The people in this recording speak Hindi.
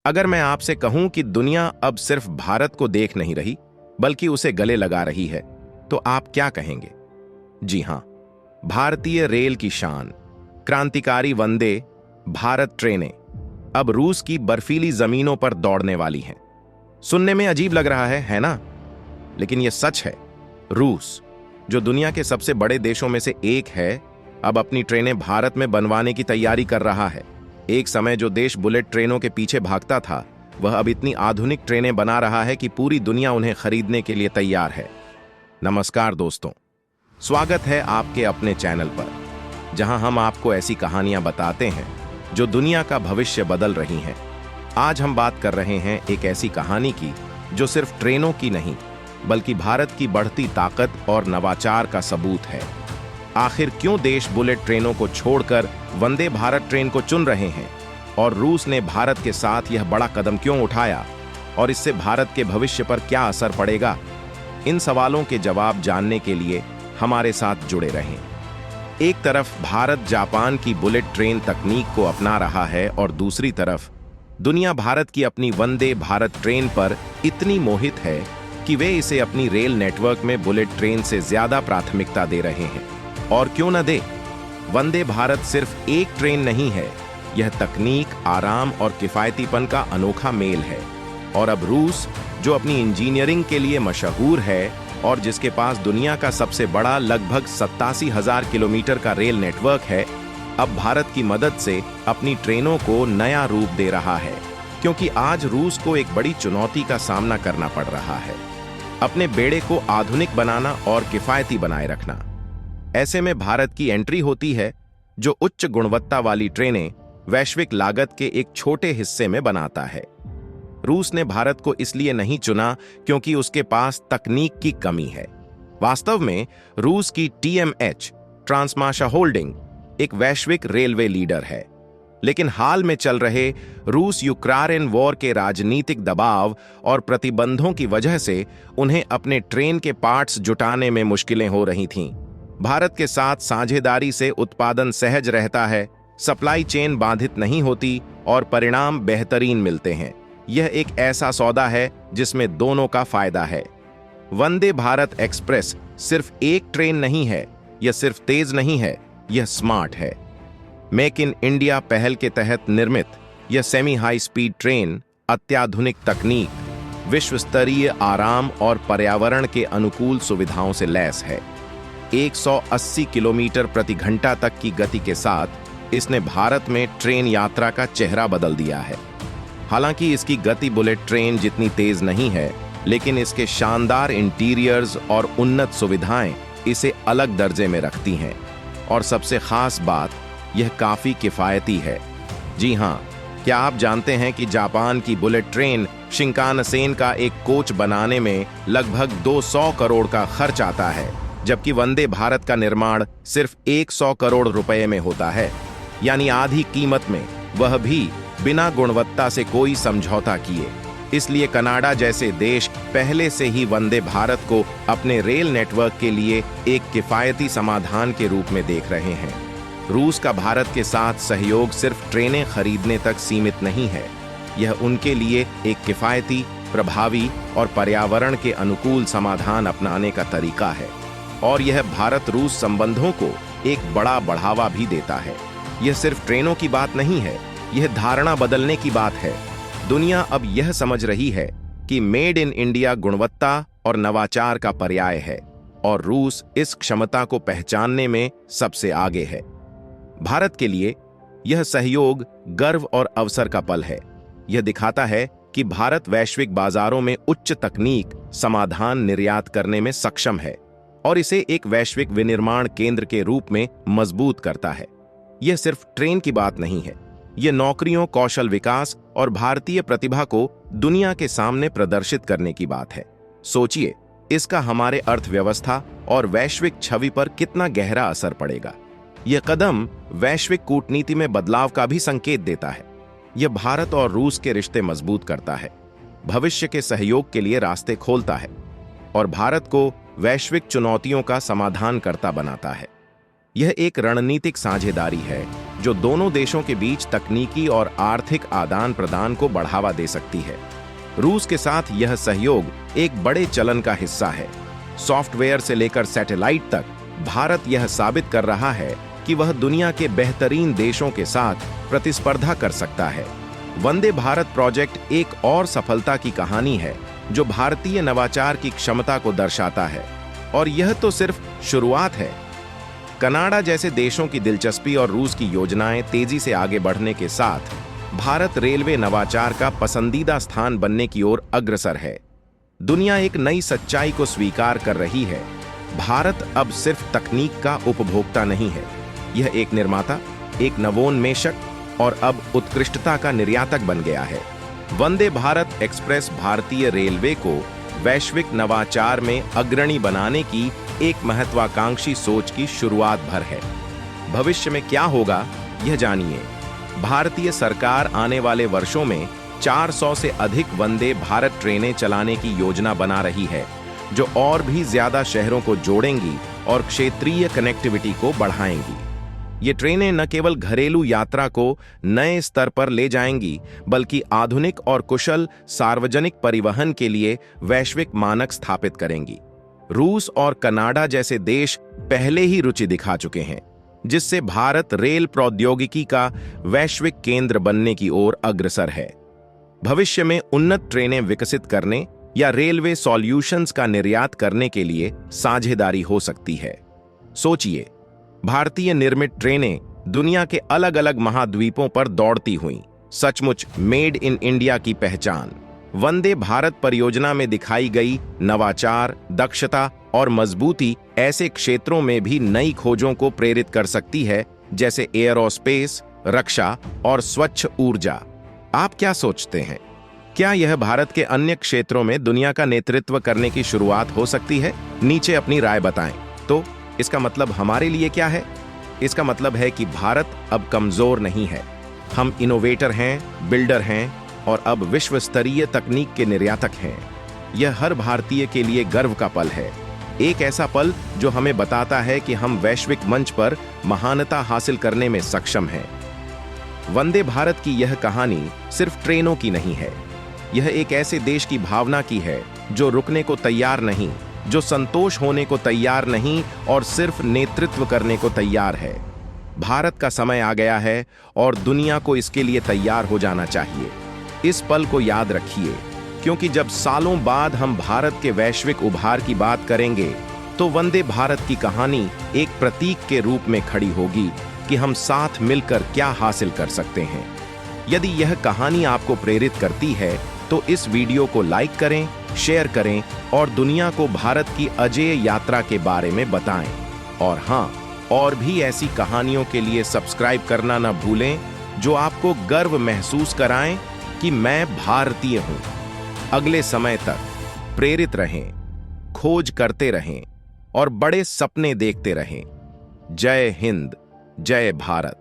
अगर मैं आपसे कहूं कि दुनिया अब सिर्फ भारत को देख नहीं रही बल्कि उसे गले लगा रही है, तो आप क्या कहेंगे? जी हां, भारतीय रेल की शान, क्रांतिकारी वंदे भारत ट्रेनें अब रूस की बर्फीली जमीनों पर दौड़ने वाली हैं। सुनने में अजीब लग रहा है ना? लेकिन यह सच है। रूस, जो दुनिया के सबसे बड़े देशों में से एक है, अब अपनी ट्रेनें भारत में बनवाने की तैयारी कर रहा है। एक समय जो देश बुलेट ट्रेनों के पीछे भागता था, वह अब इतनी आधुनिक ट्रेनें बना रहा है कि पूरी दुनिया उन्हें खरीदने के लिए तैयार है। नमस्कार दोस्तों, स्वागत है आपके अपने चैनल पर, जहां हम आपको ऐसी कहानियां बताते हैं जो दुनिया का भविष्य बदल रही हैं। आज हम बात कर रहे हैं एक ऐसी कहानी की जो सिर्फ ट्रेनों की नहीं, बल्कि भारत की बढ़ती ताकत और नवाचार का सबूत है। आखिर क्यों देश बुलेट ट्रेनों को छोड़कर वंदे भारत ट्रेन को चुन रहे हैं, और रूस ने भारत के साथ यह बड़ा कदम क्यों उठाया, और इससे भारत के भविष्य पर क्या असर पड़ेगा? इन सवालों के जवाब जानने के लिए हमारे साथ जुड़े रहें। एक तरफ भारत जापान की बुलेट ट्रेन तकनीक को अपना रहा है, और दूसरी तरफ दुनिया भारत की अपनी वंदे भारत ट्रेन पर इतनी मोहित है कि वे इसे अपनी रेल नेटवर्क में बुलेट ट्रेन से ज्यादा प्राथमिकता दे रहे हैं। और क्यों न दे? वंदे भारत सिर्फ एक ट्रेन नहीं है, यह तकनीक, आराम और किफायतीपन का अनोखा मेल है। और अब रूस, जो अपनी इंजीनियरिंग के लिए मशहूर है और जिसके पास दुनिया का सबसे बड़ा लगभग 87,000 किलोमीटर का रेल नेटवर्क है, अब भारत की मदद से अपनी ट्रेनों को नया रूप दे रहा है। क्योंकि आज रूस को एक बड़ी चुनौती का सामना करना पड़ रहा है, अपने बेड़े को आधुनिक बनाना और किफायती बनाए रखना। ऐसे में भारत की एंट्री होती है, जो उच्च गुणवत्ता वाली ट्रेनें वैश्विक लागत के एक छोटे हिस्से में बनाता है। रूस ने भारत को इसलिए नहीं चुना क्योंकि उसके पास तकनीक की कमी है। वास्तव में रूस की TMH, ट्रांसमाशा होल्डिंग, एक वैश्विक रेलवे लीडर है। लेकिन हाल में चल रहे रूस यूक्रेन वॉर के राजनीतिक दबाव और प्रतिबंधों की वजह से उन्हें अपने ट्रेन के पार्ट्स जुटाने में मुश्किलें हो रही थीं। भारत के साथ साझेदारी से उत्पादन सहज रहता है, सप्लाई चेन बाधित नहीं होती और परिणाम बेहतरीन मिलते हैं। यह एक ऐसा सौदा है जिसमें दोनों का फायदा है। वंदे भारत एक्सप्रेस सिर्फ एक ट्रेन नहीं है, यह सिर्फ तेज नहीं है, यह स्मार्ट है। मेक इन इंडिया पहल के तहत निर्मित यह सेमी हाई स्पीड ट्रेन अत्याधुनिक तकनीक, विश्व स्तरीय आराम और पर्यावरण के अनुकूल सुविधाओं से लैस है। 180 किलोमीटर प्रति घंटा तक की गति के साथ इसने भारत में ट्रेन यात्रा का चेहरा बदल दिया है। हालांकि इसकी गति बुलेट ट्रेन जितनी तेज नहीं है, लेकिन इसके शानदार इंटीरियर्स और उन्नत सुविधाएं इसे अलग दर्जे में रखती हैं। और सबसे खास बात, यह काफी किफायती है। जी हां, क्या आप जानते हैं कि जापान की बुलेट ट्रेन शिंकानसेन का एक कोच बनाने में लगभग 200 करोड़ का खर्च आता है, जबकि वंदे भारत का निर्माण सिर्फ 100 करोड़ रुपए में होता है, यानी आधी कीमत में, वह भी बिना गुणवत्ता से कोई समझौता किए। इसलिए कनाडा जैसे देश पहले से ही वंदे भारत को अपने रेल नेटवर्क के लिए एक किफायती समाधान के रूप में देख रहे हैं। रूस का भारत के साथ सहयोग सिर्फ ट्रेनें खरीदने तक सीमित नहीं है, यह उनके लिए एक किफायती, प्रभावी और पर्यावरण के अनुकूल समाधान अपनाने का तरीका है। और यह भारत रूस संबंधों को एक बड़ा बढ़ावा भी देता है। यह सिर्फ ट्रेनों की बात नहीं है, यह धारणा बदलने की बात है। दुनिया अब यह समझ रही है कि मेड इन इंडिया गुणवत्ता और नवाचार का पर्याय है, और रूस इस क्षमता को पहचानने में सबसे आगे है। भारत के लिए यह सहयोग गर्व और अवसर का पल है। यह दिखाता है कि भारत वैश्विक बाजारों में उच्च तकनीक समाधान निर्यात करने में सक्षम है, और इसे एक वैश्विक विनिर्माण केंद्र के रूप में मजबूत करता है। यह सिर्फ ट्रेन की बात नहीं है, यह नौकरियों, कौशल विकास और भारतीय प्रतिभा को दुनिया के सामने प्रदर्शित करने की बात है। सोचिए, इसका हमारे अर्थव्यवस्था और वैश्विक छवि पर कितना गहरा असर पड़ेगा। यह कदम वैश्विक कूटनीति में बदलाव का भी संकेत देता है। यह भारत और रूस के रिश्ते मजबूत करता है, भविष्य के सहयोग के लिए रास्ते खोलता है, और भारत को वैश्विक चुनौतियों का समाधान करता बनाता है। यह एक रणनीतिक साझेदारी है जो दोनों देशों के बीच तकनीकी और आर्थिक आदान प्रदान को बढ़ावा दे सकती है। रूस के साथ यह सहयोग एक बड़े चलन का हिस्सा है। सॉफ्टवेयर से लेकर सैटेलाइट तक भारत यह साबित कर रहा है कि वह दुनिया के बेहतरीन देशों के साथ प्रतिस्पर्धा कर सकता है। वंदे भारत प्रोजेक्ट एक और सफलता की कहानी है जो भारतीय नवाचार की क्षमता को दर्शाता है, और यह तो सिर्फ शुरुआत है। कनाडा जैसे देशों की दिलचस्पी और रूस की योजनाएं तेजी से आगे बढ़ने के साथ भारत रेलवे नवाचार का पसंदीदा स्थान बनने की ओर अग्रसर है। दुनिया एक नई सच्चाई को स्वीकार कर रही है। भारत अब सिर्फ तकनीक का उपभोक्ता नहीं है, यह एक निर्माता, एक नवोन्मेषक और अब उत्कृष्टता का निर्यातक बन गया है। वंदे भारत एक्सप्रेस भारतीय रेलवे को वैश्विक नवाचार में अग्रणी बनाने की एक महत्वाकांक्षी सोच की शुरुआत भर है। भविष्य में क्या होगा, यह जानिए। भारतीय सरकार आने वाले वर्षों में 400 से अधिक वंदे भारत ट्रेनें चलाने की योजना बना रही है, जो और भी ज्यादा शहरों को जोड़ेंगी और क्षेत्रीय कनेक्टिविटी को बढ़ाएंगी। ये ट्रेनें न केवल घरेलू यात्रा को नए स्तर पर ले जाएंगी, बल्कि आधुनिक और कुशल सार्वजनिक परिवहन के लिए वैश्विक मानक स्थापित करेंगी। रूस और कनाडा जैसे देश पहले ही रुचि दिखा चुके हैं, जिससे भारत रेल प्रौद्योगिकी का वैश्विक केंद्र बनने की ओर अग्रसर है। भविष्य में उन्नत ट्रेनें विकसित करने या रेलवे सॉल्यूशंस का निर्यात करने के लिए साझेदारी हो सकती है। सोचिए, भारतीय निर्मित ट्रेनें दुनिया के अलग अलग महाद्वीपों पर दौड़ती हुईं, सचमुच मेड इन इंडिया की पहचान। वंदे भारत परियोजना में दिखाई गई नवाचार, दक्षता और मजबूती ऐसे क्षेत्रों में भी नई खोजों को प्रेरित कर सकती है, जैसे एयरोस्पेस, रक्षा और स्वच्छ ऊर्जा। आप क्या सोचते हैं? क्या यह भारत के अन्य क्षेत्रों में दुनिया का नेतृत्व करने की शुरुआत हो सकती है? नीचे अपनी राय बताएं। तो इसका मतलब हमारे लिए क्या है? इसका मतलब है कि भारत अब कमजोर नहीं है। हम इनोवेटर हैं, बिल्डर हैं और अब विश्व स्तरीय तकनीक के निर्यातक हैं। यह हर भारतीय के लिए गर्व का पल है, एक ऐसा पल जो हमें बताता है कि हम वैश्विक मंच पर महानता हासिल करने में सक्षम हैं। वंदे भारत की यह कहानी सिर्फ ट्रेनों की नहीं है, यह एक ऐसे देश की भावना की है जो रुकने को तैयार नहीं, जो संतोष होने को तैयार नहीं और सिर्फ नेतृत्व करने को तैयार है। भारत का समय आ गया है और दुनिया को इसके लिए तैयार हो जाना चाहिए। इस पल को याद रखिए, क्योंकि जब सालों बाद हम भारत के वैश्विक उभार की बात करेंगे, तो वंदे भारत की कहानी एक प्रतीक के रूप में खड़ी होगी कि हम साथ मिलकर क्या हासिल कर सकते हैं। यदि यह कहानी आपको प्रेरित करती है, तो इस वीडियो को लाइक करें, शेयर करें और दुनिया को भारत की अजेय यात्रा के बारे में बताएं। और हाँ, और भी ऐसी कहानियों के लिए सब्सक्राइब करना न भूलें, जो आपको गर्व महसूस कराएं कि मैं भारतीय हूं। अगले समय तक प्रेरित रहें, खोज करते रहें और बड़े सपने देखते रहें। जय हिंद, जय भारत।